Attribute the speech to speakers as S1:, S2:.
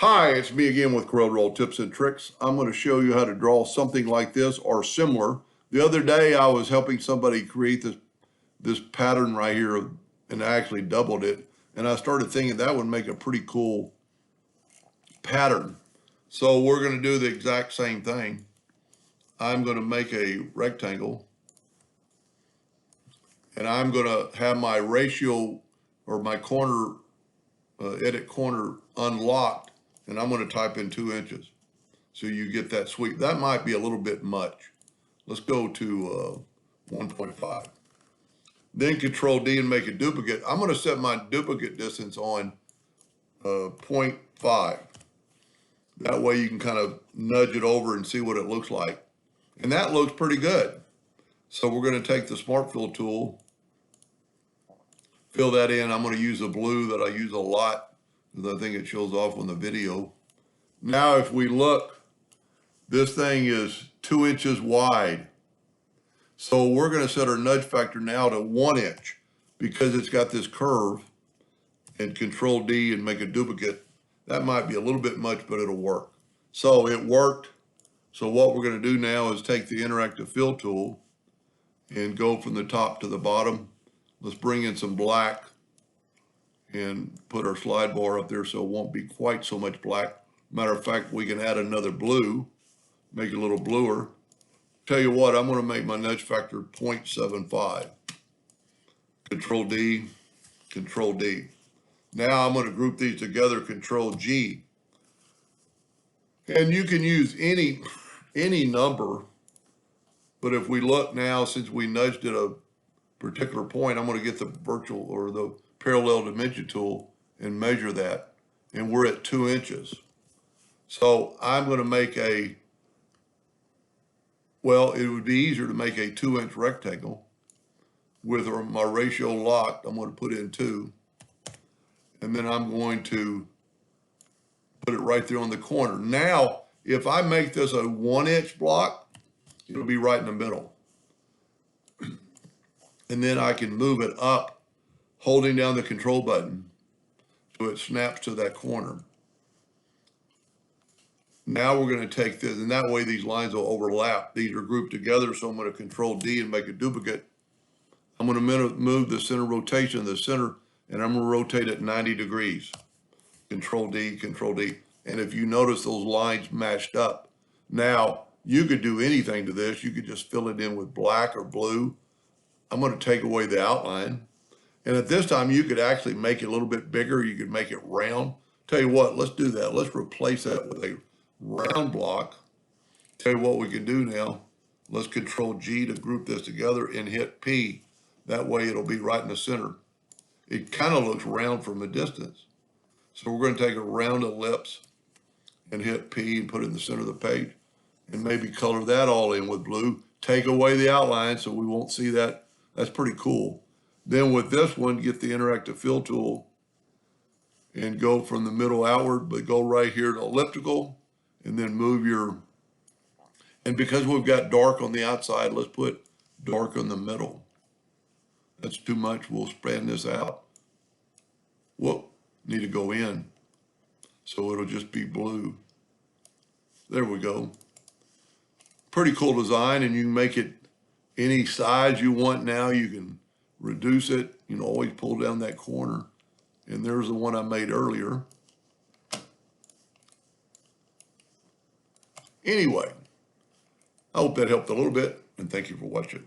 S1: Hi, it's me again with Corel Tips and Tricks. I'm going to show you how to draw something like this or similar. The other day I was helping somebody create this pattern right here, and I actually doubled it. And I started thinking that would make a pretty cool pattern. So we're going to do the exact same thing. I'm going to make a rectangle, and I'm going to have my ratio or my corner, edit corner unlocked, and I'm going to type in 2 inches. So you get that sweep. That might be a little bit much. Let's go to 1.5. Then Control D and make a duplicate. I'm going to set my duplicate distance on 0.5. That way you can kind of nudge it over and see what it looks like. And that looks pretty good. So we're going to take the Smart Fill tool, fill that in. I'm going to use a blue that I use a lot because I think it shows off on the video. Now if we look, this thing is 2 inches wide. So we're going to set our nudge factor now to 1 inch because it's got this curve, and Control D and make a duplicate. That might be a little bit much, but it'll work. So it worked. So what we're going to do now is take the interactive fill tool and go from the top to the bottom. Let's bring in some black and put our slide bar up there so it won't be quite so much black. Matter of fact, we can add another blue, make it a little bluer. Tell you what, I'm going to make my nudge factor 0.75. Control D, Control D. Now I'm going to group these together, Control G. And you can use any number, but if we look now, since we nudged at a particular point, I'm going to get the virtual or the parallel dimension tool and measure that. And we're at 2 inches. So I'm going to make well, it would be easier to make a 2 inch rectangle with my ratio locked. I'm going to put in 2. And then I'm going to put it right there on the corner. Now, if I make this a 1 inch block, it'll be right in the middle. And then I can move it up, holding down the control button so it snaps to that corner. Now we're going to take this, and that way these lines will overlap. These are grouped together, so I'm going to Control D and make a duplicate. I'm going to move the center rotation, the center, and I'm going to rotate it 90 degrees. Control D, Control D. And if you notice those lines matched up, now you could do anything to this. You could just fill it in with black or blue. I'm going to take away the outline. And at this time, you could actually make it a little bit bigger. You could make it round. Tell you what, let's do that. Let's replace that with a round block. Tell you what we can do now. Let's Control G to group this together and hit P. That way it'll be right in the center. It kind of looks round from a distance. So we're going to take a round ellipse and hit P and put it in the center of the page and maybe color that all in with blue. Take away the outline so we won't see that. That's pretty cool. Then with this one, get the interactive fill tool and go from the middle outward, but go right here to elliptical and then move and because we've got dark on the outside, let's put dark in the middle. That's too much. We'll spread this out. Whoop, need to go in. So it'll just be blue. There we go. Pretty cool design, and you can make it any size you want now. You can reduce it. You know, always pull down that corner. And there's the one I made earlier. Anyway, I hope that helped a little bit, and thank you for watching.